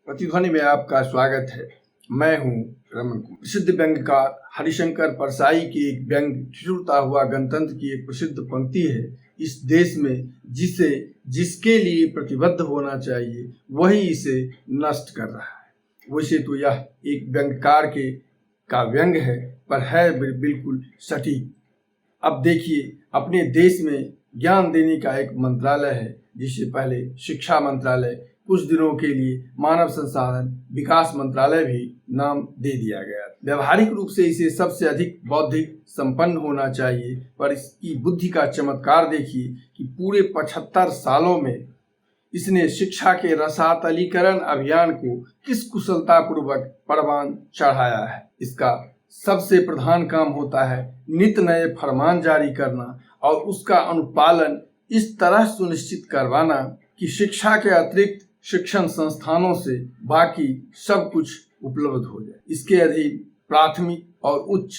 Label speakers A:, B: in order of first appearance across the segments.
A: प्रतिध्वनि में आपका स्वागत है। मैं हूँ रमन कुमार। प्रसिद्ध व्यंग्यकार हरिशंकर परसाई की एक व्यंग्य ठिठुरता हुआ गणतंत्र की एक प्रसिद्ध पंक्ति है। इस देश में जिसे जिसके लिए प्रतिबद्ध होना चाहिए वही इसे नष्ट कर रहा है। वैसे तो यह एक व्यंग्यकार का व्यंग्य है, पर है बिल्कुल सटीक। अब देखिए, अपने देश में ज्ञान देने का एक मंत्रालय है, जिसे पहले शिक्षा मंत्रालय, कुछ दिनों के लिए मानव संसाधन विकास मंत्रालय भी नाम दे दिया गया। व्यवहारिक रूप से इसे सबसे अधिक बौद्धिक संपन्न होना चाहिए, पर इसकी बुद्धि का चमत्कार देखिए कि पूरे 75 सालों में इसने शिक्षा के रसातलीकरण अभियान को किस कुशलतापूर्वक परवान चढ़ाया है। इसका सबसे प्रधान काम होता है नित नए फरमान जारी करना और उसका अनुपालन इस तरह सुनिश्चित करवाना कि शिक्षा के अतिरिक्त शिक्षण संस्थानों से बाकी सब कुछ उपलब्ध हो जाए। इसके अधीन प्राथमिक और उच्च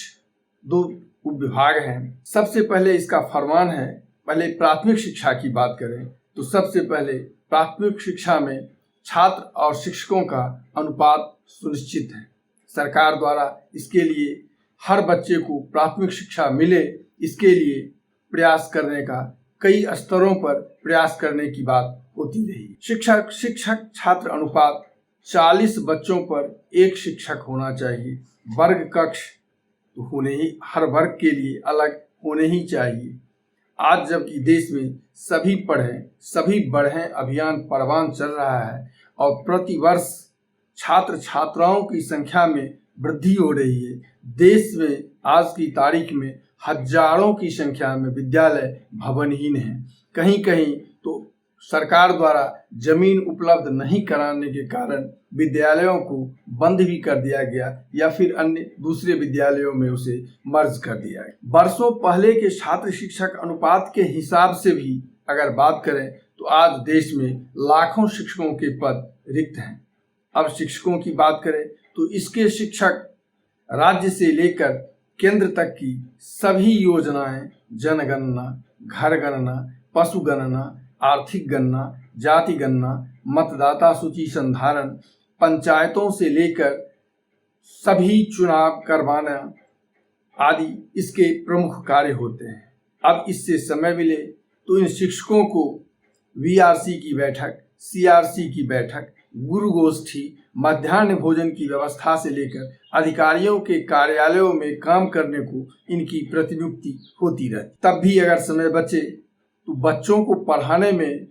A: दो उपविभाग हैं। सबसे पहले इसका फरमान है, पहले प्राथमिक शिक्षा की बात करें तो सबसे पहले प्राथमिक शिक्षा में छात्र और शिक्षकों का अनुपात सुनिश्चित है। सरकार द्वारा इसके लिए हर बच्चे को प्राथमिक शिक्षा मिले, इसके लिए प्रयास करने का कई स्तरों पर प्रयास करने की बात होती रही। शिक्षक छात्र अनुपात 40 बच्चों पर एक शिक्षक होना चाहिए। वर्ग कक्ष तो होने ही, हर वर्ग के लिए अलग होने ही चाहिए। आज जबकि देश में सभी पढ़ें सभी बढ़ें अभियान परवान चल रहा है और प्रतिवर्ष छात्र छात्राओं की संख्या में वृद्धि हो रही है, देश में आज की तारीख में हजारों की संख्या में विद्यालय भवनहीन हैं। कहीं कहीं तो सरकार द्वारा जमीन उपलब्ध नहीं कराने के कारण विद्यालयों को बंद भी कर दिया गया या फिर अन्य दूसरे विद्यालयों में उसे मर्ज कर दिया गया। वर्षों पहले के छात्र शिक्षक अनुपात के हिसाब से भी अगर बात करें तो आज देश में लाखों शिक्षकों के पद रिक्त हैं। अब शिक्षकों की बात करें तो इसके शिक्षक राज्य से लेकर केंद्र तक की सभी योजनाएं, जनगणना, घर गणना, पशु गणना, आर्थिक गणना, जाति गणना, मतदाता सूची संधारण, पंचायतों से लेकर सभी चुनाव करवाना आदि इसके प्रमुख कार्य होते हैं। अब इससे समय मिले तो इन शिक्षकों को वीआरसी की बैठक, सीआरसी की बैठक, गुरु गोष्ठी, मध्याह्न भोजन की व्यवस्था से लेकर अधिकारियों के कार्यालयों में काम करने को इनकी प्रतिनियुक्ति होती रहती। तब भी अगर समय बचे तो बच्चों को पढ़ाने में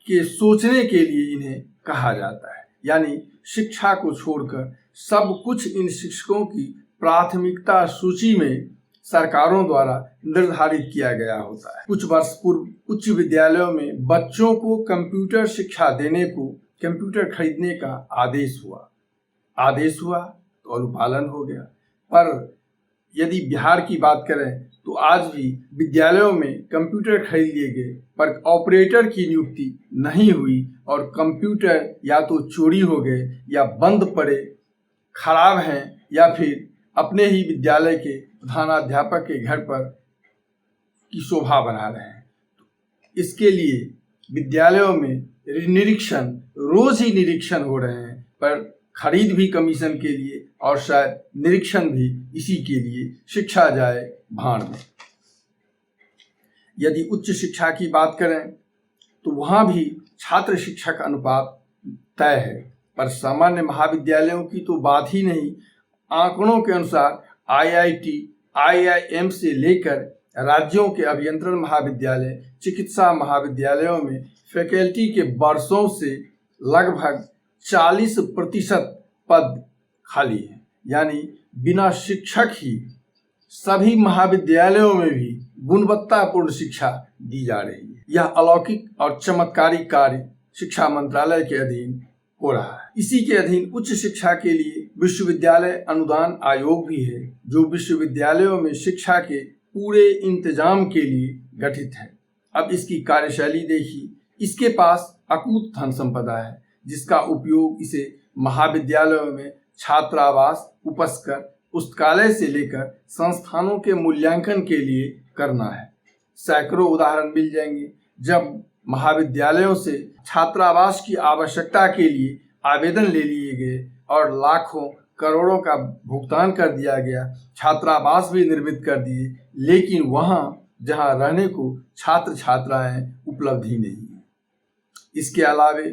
A: के सोचने के लिए इन्हें कहा जाता है। यानी शिक्षा को छोड़कर सब कुछ इन शिक्षकों की प्राथमिकता सूची में सरकारों द्वारा निर्धारित किया गया होता है। कुछ वर्ष पूर्व उच्च विद्यालयों में बच्चों को कंप्यूटर शिक्षा देने को कंप्यूटर खरीदने का आदेश हुआ तो अनुपालन हो गया। पर यदि बिहार की बात करें तो आज भी विद्यालयों में कंप्यूटर खरीद लिए गए, पर ऑपरेटर की नियुक्ति नहीं हुई और कंप्यूटर या तो चोरी हो गए या बंद पड़े, खराब हैं या फिर अपने ही विद्यालय के प्रधानाध्यापक के घर पर की शोभा बना रहे हैं। इसके लिए विद्यालयों में रोज ही निरीक्षण हो रहे हैं, पर खरीद भी कमीशन के लिए और शायद निरीक्षण भी इसी के लिए। शिक्षा जाए भाड़ में। यदि उच्च शिक्षा की बात करें तो वहाँ भी छात्र शिक्षक अनुपात तय है, पर सामान्य महाविद्यालयों की तो बात ही नहीं। आंकड़ों के अनुसार आईआईटी, आईआईएम से लेकर राज्यों के अभियंत्रण महाविद्यालय, चिकित्सा महाविद्यालयों में फैकल्टी के वर्षों से लगभग 40% पद खाली है। यानी बिना शिक्षक ही सभी महाविद्यालयों में भी गुणवत्तापूर्ण शिक्षा दी जा रही है। यह अलौकिक और चमत्कारिक कार्य शिक्षा मंत्रालय के अधीन हो रहा है। इसी के अधीन उच्च शिक्षा के लिए विश्वविद्यालय अनुदान आयोग भी है, जो विश्वविद्यालयों में शिक्षा के पूरे इंतजाम के लिए गठित है। अब इसकी कार्यशैली देखिए। इसके पास अकूत धन संपदा है, जिसका उपयोग इसे महाविद्यालयों में छात्रावास, उपस्कर, पुस्तकालय से लेकर संस्थानों के मूल्यांकन के लिए करना है। सैकड़ों उदाहरण मिल जाएंगे जब महाविद्यालयों से छात्रावास की आवश्यकता के लिए आवेदन ले लिए गए और लाखों करोड़ों का भुगतान कर दिया गया, छात्रावास भी निर्मित कर दिए, लेकिन वहाँ जहाँ रहने को छात्र छात्राएं उपलब्ध ही नहीं है। इसके अलावे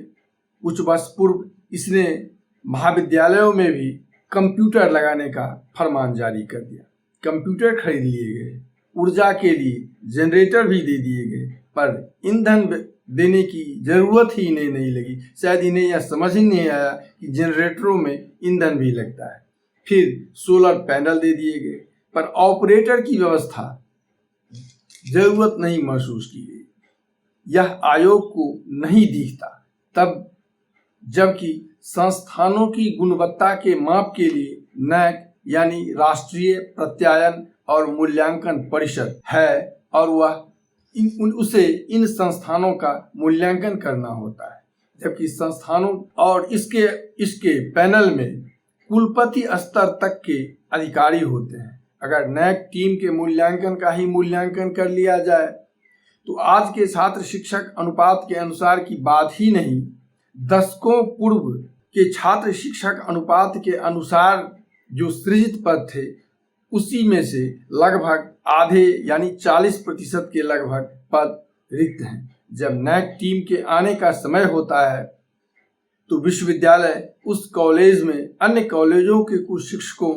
A: कुछ वर्ष पूर्व इसने महाविद्यालयों में भी कंप्यूटर लगाने का फरमान जारी कर दिया। कंप्यूटर खरीद लिए गए, ऊर्जा के लिए जनरेटर भी दे दिए गए, पर ईंधन देने की ज़रूरत ही इन्हें नहीं लगी। शायद इन्हें यह समझ ही नहीं आया कि जनरेटरों में ईंधन भी लगता है। फिर सोलर पैनल दे दिए गए, पर ऑपरेटर की व्यवस्था ज़रूरत नहीं महसूस की गई। यह आयोग को नहीं दिखता तब, जबकि संस्थानों की गुणवत्ता के माप के लिए नैक यानी राष्ट्रीय प्रत्यायन और मूल्यांकन परिषद है और वह उसे इन संस्थानों का मूल्यांकन करना होता है, जबकि संस्थानों और इसके पैनल में कुलपति स्तर तक के अधिकारी होते हैं। अगर नैक टीम के मूल्यांकन का ही मूल्यांकन कर लिया जाए तो आज के छात्र शिक्षक अनुपात के अनुसार की बात ही नहीं, दशकों पूर्व के छात्र शिक्षक अनुपात के अनुसार जो सृजित पद थे उसी में से लगभग आधे यानी 40% के लगभग पद रिक्त हैं। जब नैक टीम के आने का समय होता है तो विश्वविद्यालय उस कॉलेज में अन्य कॉलेजों के कुछ शिक्षकों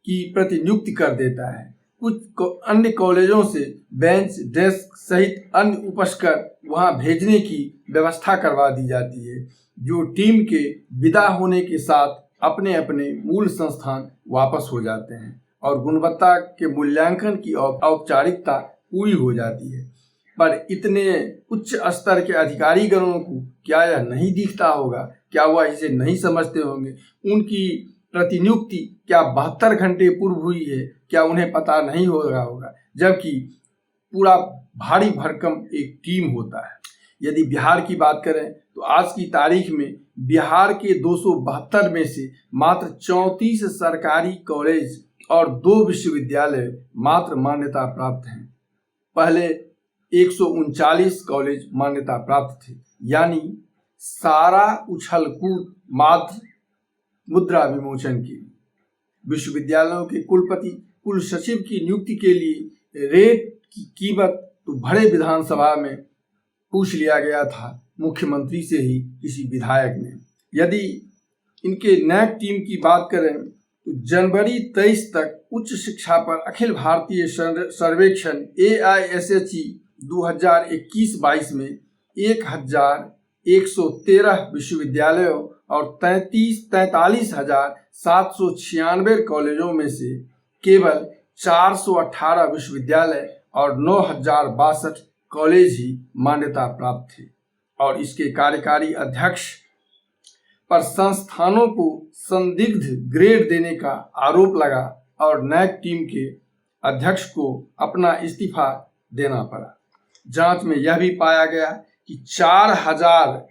A: की प्रतिनियुक्ति कर देता है। कुछ अन्य कॉलेजों से बेंच डेस्क सहित अन्य उपस्कर वहां भेजने की व्यवस्था करवा दी जाती है, जो टीम के विदा होने के साथ अपने अपने मूल संस्थान वापस हो जाते हैं और गुणवत्ता के मूल्यांकन की औपचारिकता पूरी हो जाती है। पर इतने उच्च स्तर के अधिकारीगणों को क्या यह नहीं दिखता होगा? क्या वह इसे नहीं समझते होंगे? उनकी प्रतिनियुक्ति क्या 72 घंटे पूर्व हुई है? क्या उन्हें पता नहीं होगा? जबकि पूरा भारी भरकम एक टीम होता है। यदि बिहार की बात करें तो आज की तारीख में बिहार के 272 में से मात्र 34 सरकारी कॉलेज और 2 विश्वविद्यालय मात्र मान्यता प्राप्त हैं। पहले 139 कॉलेज मान्यता प्राप्त थे, यानी सारा उछल कूद मात्र मुद्रा विमोचन के लिए। विश्वविद्यालयों के कुलपति कुल सचिव की नियुक्ति के लिए रेट की कीमत तो भरे विधानसभा में पूछ लिया गया था मुख्यमंत्री से ही किसी विधायक ने। यदि इनके नैक टीम की बात करें तो जनवरी 23 तक उच्च शिक्षा पर अखिल भारतीय सर्वेक्षण AISHE 2021-22 में 1113 विश्वविद्यालयों और 43,796 कॉलेजों में से केवल 418 विश्वविद्यालय और 9,062 कॉलेज ही मान्यता प्राप्त थे और इसके कार्यकारी अध्यक्ष पर संस्थानों को संदिग्ध ग्रेड देने का आरोप लगा और नैक टीम के अध्यक्ष को अपना इस्तीफा देना पड़ा। जांच में यह भी पाया गया कि 4000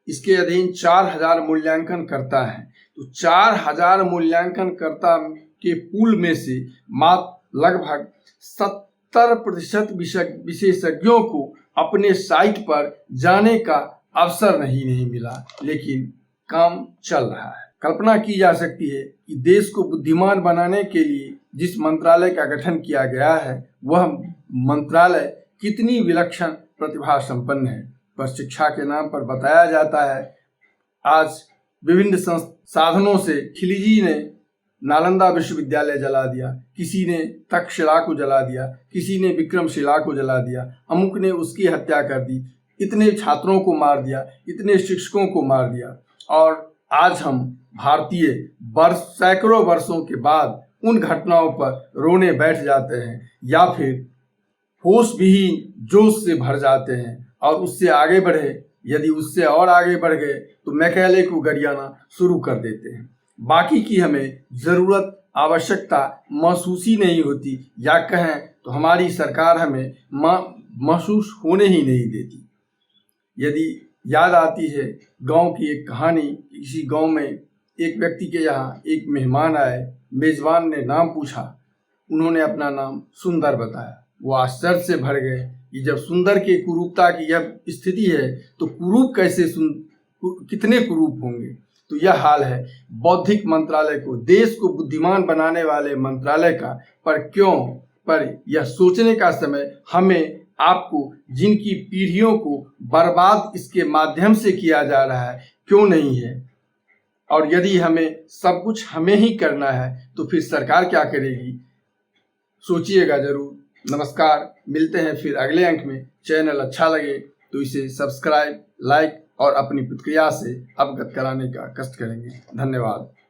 A: इसके अधीन 4000 मूल्यांकनकर्ता हैं, तो 4000 मूल्यांकनकर्ता के पूल में से मात्र लगभग 70% विशेषज्ञों को अपने साइट पर जाने का अवसर नहीं मिला, लेकिन काम चल रहा है। कल्पना की जा सकती है कि देश को बुद्धिमान बनाने के लिए जिस मंत्रालय का गठन किया गया है वह मंत्रालय कितनी विलक्षण प्रतिभा संपन्न है। पर शिक्षा के नाम पर बताया जाता है। आज विभिन्न संसाधनों से खिलजी ने नालंदा विश्वविद्यालय जला दिया, किसी ने तक्षशिला को जला दिया, किसी ने विक्रमशिला को जला दिया, अमुक ने उसकी हत्या कर दी, इतने छात्रों को मार दिया, इतने शिक्षकों को मार दिया। और आज हम भारतीय सैकड़ों वर्षों के बाद उन घटनाओं पर रोने बैठ जाते हैं या फिर होश विहीन जोश से भर जाते हैं और उससे आगे बढ़े, यदि उससे और आगे बढ़ गए तो मैकेले को गरियाना शुरू कर देते हैं। बाकी की हमें ज़रूरत आवश्यकता महसूस ही नहीं होती, या कहें तो हमारी सरकार हमें महसूस होने ही नहीं देती। यदि याद आती है गांव की एक कहानी, किसी गांव में एक व्यक्ति के यहाँ एक मेहमान आए, मेज़बान ने नाम पूछा, उन्होंने अपना नाम सुंदर बताया। वो आश्चर्य से भर गए कि जब सुंदर के कुरूपता की यह स्थिति है तो कुरूप कैसे कितने कुरूप होंगे। तो यह हाल है बौद्धिक मंत्रालय को, देश को बुद्धिमान बनाने वाले मंत्रालय का। पर यह सोचने का समय हमें आपको, जिनकी पीढ़ियों को बर्बाद इसके माध्यम से किया जा रहा है, क्यों नहीं है? और यदि हमें सब कुछ हमें ही करना है तो फिर सरकार क्या करेगी? सोचिएगा जरूर। नमस्कार, मिलते हैं फिर अगले अंक में। चैनल अच्छा लगे तो इसे सब्सक्राइब, लाइक और अपनी प्रतिक्रिया से अवगत कराने का कष्ट करेंगे। धन्यवाद।